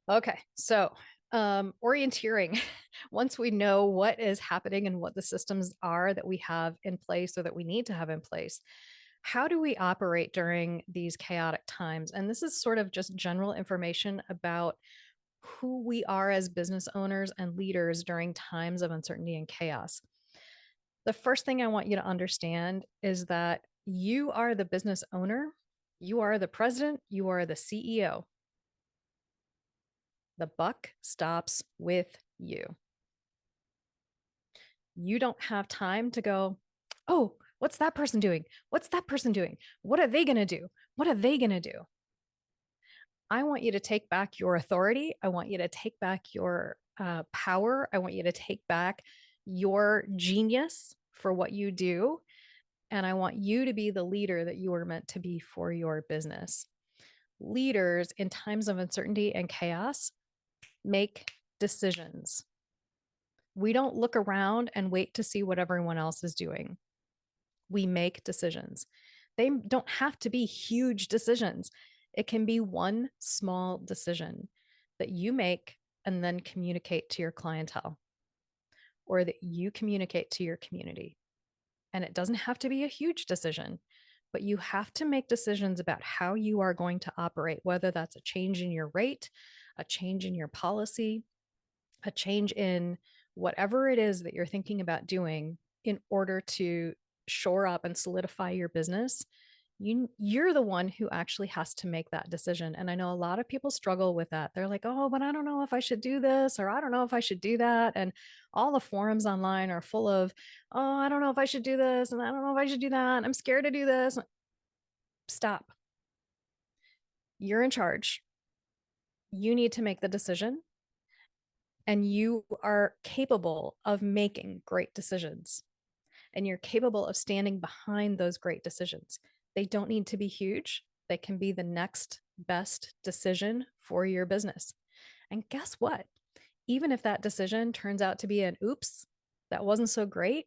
Okay, so orienteering. Once we know what is happening and what the systems are that we have in place or that we need to have in place, how do we operate during these chaotic times? And this is sort of just general information about who we are as business owners and leaders during times of uncertainty and chaos. The first thing I want you to understand is that you are the business owner, you are the president, you are the CEO. The buck stops with you. You don't have time to go, oh, what's that person doing? What's that person doing? What are they going to do? What are they going to do? I want you to take back your authority. I want you to take back your power. I want you to take back your genius for what you do. And I want you to be the leader that you were meant to be for your business. Leaders in times of uncertainty and chaos make decisions. We don't look around and wait to see what everyone else is doing. We make decisions. They don't have to be huge decisions. It can be one small decision that you make and then communicate to your clientele or that you communicate to your community. And it doesn't have to be a huge decision, but you have to make decisions about how you are going to operate, whether that's a change in your rate, a change in your policy, a change in whatever it is that you're thinking about doing in order to shore up and solidify your business. You're the one who actually has to make that decision. And I know a lot of people struggle with that. They're like, oh, but I don't know if I should do this, or I don't know if I should do that. And all the forums online are full of, oh, I don't know if I should do this, and I don't know if I should do that. I'm scared to do this. Stop. You're in charge. You need to make the decision, and you are capable of making great decisions, and you're capable of standing behind those great decisions. They don't need to be huge. They can be the next best decision for your business. And guess what? Even if that decision turns out to be an oops, that wasn't so great,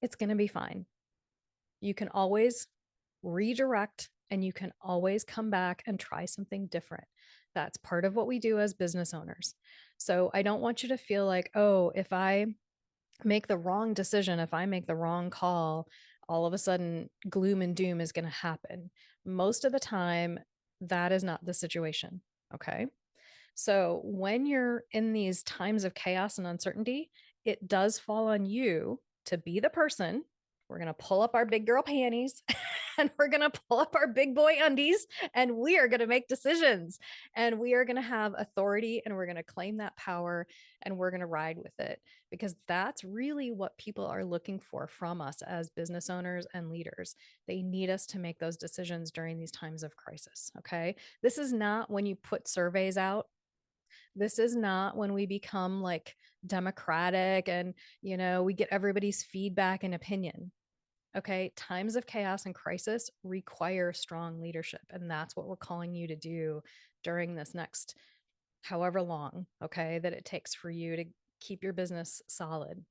it's going to be fine. You can always redirect and you can always come back and try something different. That's part of what we do as business owners. So I don't want you to feel like, oh, if I make the wrong decision, if I make the wrong call, all of a sudden gloom and doom is going to happen. Most of the time, that is not the situation. Okay. So when you're in these times of chaos and uncertainty, it does fall on you to be the person. We're going to pull up our big girl panties and we're going to pull up our big boy undies and we are going to make decisions and we are going to have authority and we're going to claim that power and we're going to ride with it because that's really what people are looking for from us as business owners and leaders. They need us to make those decisions during these times of crisis. Okay. This is not when you put surveys out. This is not when we become like democratic and, we get everybody's feedback and opinion. Okay. Times of chaos and crisis require strong leadership. And that's what we're calling you to do during this next however long, okay, that it takes for you to keep your business solid.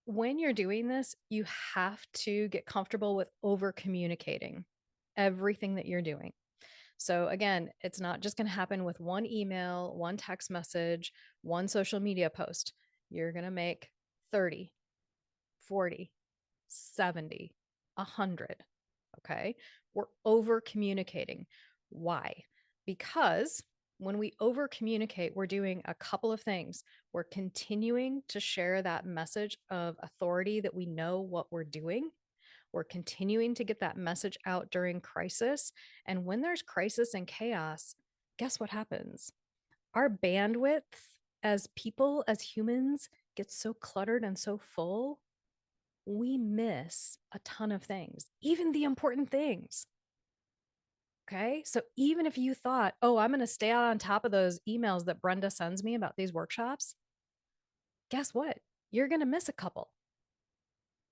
When you're doing this, you have to get comfortable with over communicating everything that you're doing. So again, it's not just going to happen with one email, one text message, one social media post. You're going to make 30, 40, 70, 100. Okay. We're over communicating. Why? Because when we over communicate, we're doing a couple of things. We're continuing to share that message of authority that we know what we're doing. We're continuing to get that message out during crisis. And when there's crisis and chaos, guess what happens? Our bandwidth as people, as humans, gets so cluttered and so full, we miss a ton of things, even the important things. Okay. So even if you thought, oh, I'm going to stay on top of those emails that Brenda sends me about these workshops, guess what? You're going to miss a couple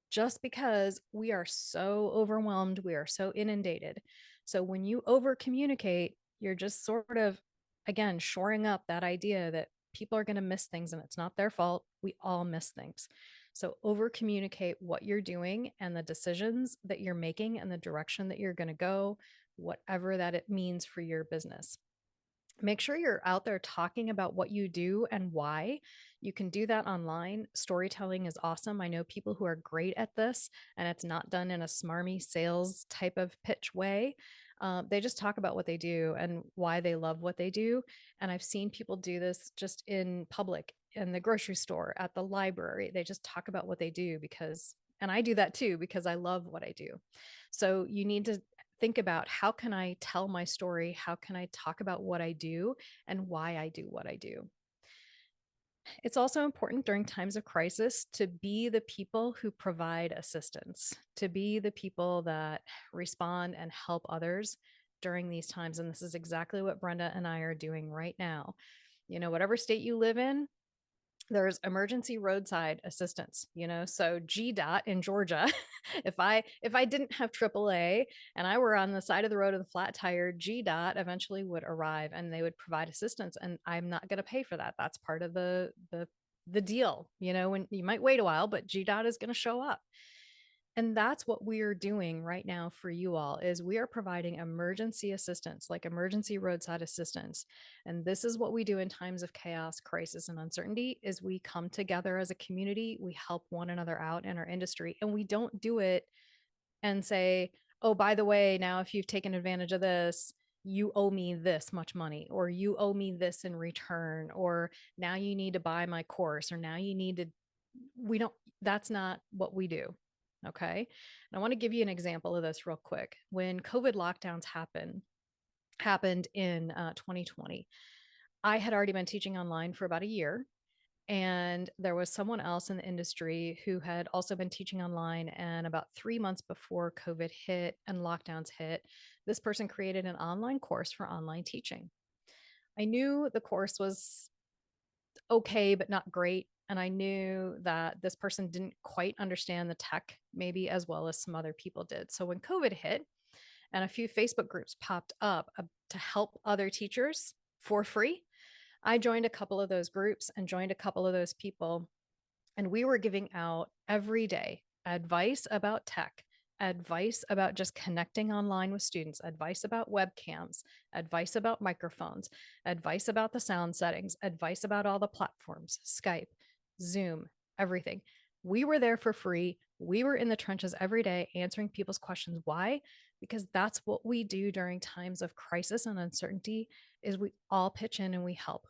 just because we are so overwhelmed. We are so inundated. So when you over communicate, you're just sort of, again, shoring up that idea that people are going to miss things and it's not their fault. We all miss things. So over communicate what you're doing and the decisions that you're making and the direction that you're going to go, whatever that it means for your business. Make sure you're out there talking about what you do and why. You can do that online. Storytelling is awesome. I know people who are great at this, and it's not done in a smarmy sales type of pitch way. They just talk about what they do and why they love what they do. And I've seen people do this just in public, in the grocery store, at the library. They just talk about what they do because, and I do that too, because I love what I do. So you need to think about, how can I tell my story? How can I talk about what I do and why I do what I do? It's also important during times of crisis to be the people who provide assistance, to be the people that respond and help others during these times. And this is exactly what Brenda and I are doing right now. You know, whatever state you live in, there's emergency roadside assistance, so GDOT in Georgia, if I didn't have AAA and I were on the side of the road with a flat tire, GDOT eventually would arrive and they would provide assistance, and I'm not going to pay for that. That's part of the deal. When you might wait a while, but GDOT is going to show up. And that's what we're doing right now for you all, is we are providing emergency assistance, like emergency roadside assistance. And this is what we do in times of chaos, crisis, and uncertainty, is we come together as a community, we help one another out in our industry, and we don't do it and say, oh, by the way, now if you've taken advantage of this, you owe me this much money, or you owe me this in return, or now you need to buy my course, or now you need to, we don't, that's not what we do. Okay. And I want to give you an example of this real quick. When COVID lockdowns happened in 2020, I had already been teaching online for about a year. And there was someone else in the industry who had also been teaching online. And about 3 months before COVID hit and lockdowns hit, this person created an online course for online teaching. I knew the course was okay, but not great. And I knew that this person didn't quite understand the tech maybe as well as some other people did. So when COVID hit and a few Facebook groups popped up to help other teachers for free, I joined a couple of those groups and joined a couple of those people. And we were giving out every day advice about tech, advice about just connecting online with students, advice about webcams, advice about microphones, advice about the sound settings, advice about all the platforms, Skype, Zoom, everything. We were there for free. We were in the trenches every day answering people's questions. Why? Because that's what we do during times of crisis and uncertainty, is we all pitch in and we help.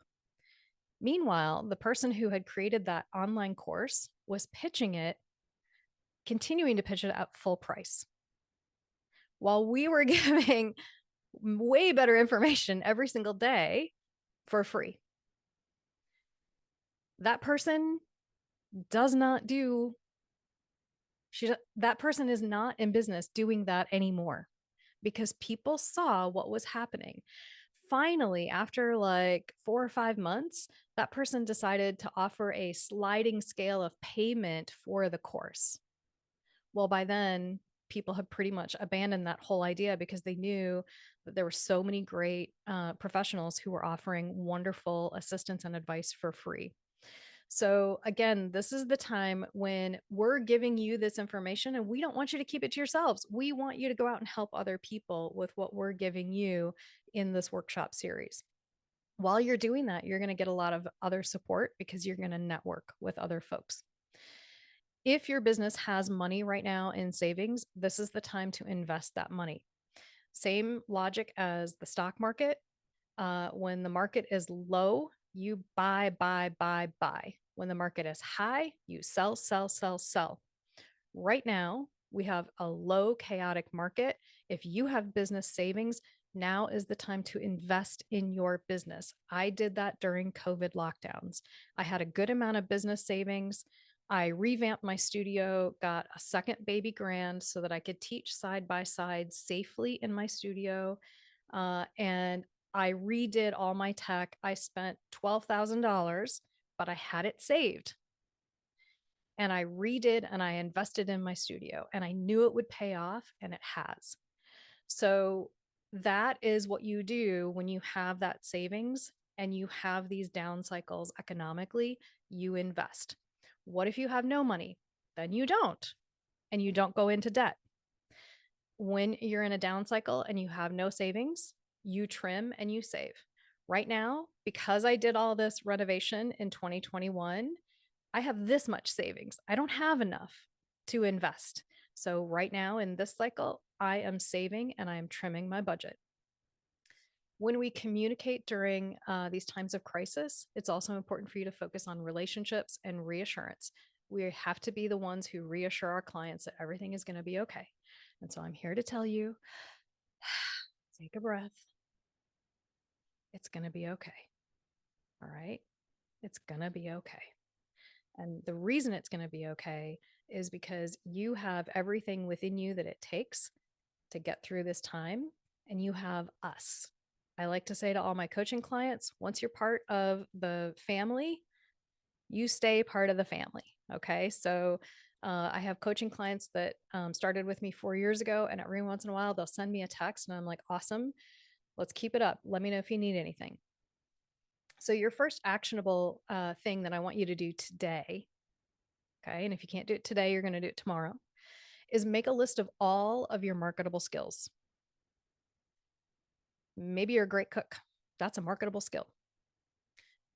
Meanwhile, the person who had created that online course was pitching it, continuing to pitch it at full price, while we were giving way better information every single day for free. That person does not do, that person is not in business doing that anymore, because people saw what was happening. Finally, after like 4 or 5 months, that person decided to offer a sliding scale of payment for the course. Well, by then, people had pretty much abandoned that whole idea, because they knew that there were so many great professionals who were offering wonderful assistance and advice for free. So again, this is the time when we're giving you this information, and we don't want you to keep it to yourselves. We want you to go out and help other people with what we're giving you in this workshop series. While you're doing that, you're going to get a lot of other support, because you're going to network with other folks. If your business has money right now in savings, this is the time to invest that money. Same logic as the stock market. When the market is low, you buy, buy, buy, buy. When the market is high, you sell, sell, sell, sell. Right now, we have a low, chaotic market. If you have business savings, now is the time to invest in your business. I did that during COVID lockdowns. I had a good amount of business savings. I revamped my studio, got a second baby grand so that I could teach side by side safely in my studio. And I redid all my tech. I spent $12,000, but I had it saved. And I redid and I invested in my studio, and I knew it would pay off, and it has. So that is what you do when you have that savings and you have these down cycles economically. You invest. What if you have no money? Then you don't, and you don't go into debt. When you're in a down cycle and you have no savings, you trim and you save. Right now, because I did all this renovation in 2021, I have this much savings. I don't have enough to invest. So right now in this cycle, I am saving and I am trimming my budget. When we communicate during these times of crisis, it's also important for you to focus on relationships and reassurance. We have to be the ones who reassure our clients that everything is going to be okay. And so I'm here to tell you, take a breath. It's going to be okay. All right. It's going to be okay. And the reason it's going to be okay is because you have everything within you that it takes to get through this time, and you have us. I like to say to all my coaching clients, once you're part of the family, you stay part of the family. Okay. So I have coaching clients that started with me 4 years ago, and every once in a while they'll send me a text and I'm like, awesome, let's keep it up. Let me know if you need anything. So, your first actionable thing that I want you to do today, okay, and if you can't do it today, you're going to do it tomorrow, is make a list of all of your marketable skills. Maybe you're a great cook. That's a marketable skill.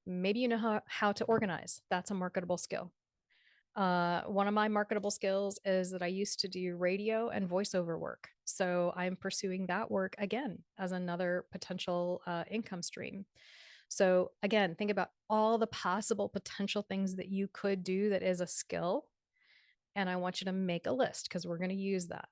Maybe you know how to organize. That's a marketable skill. One of my marketable skills is that I used to do radio and voiceover work. So I'm pursuing that work again as another potential income stream. So again, think about all the possible potential things that you could do that is a skill. And I want you to make a list because we're going to use that.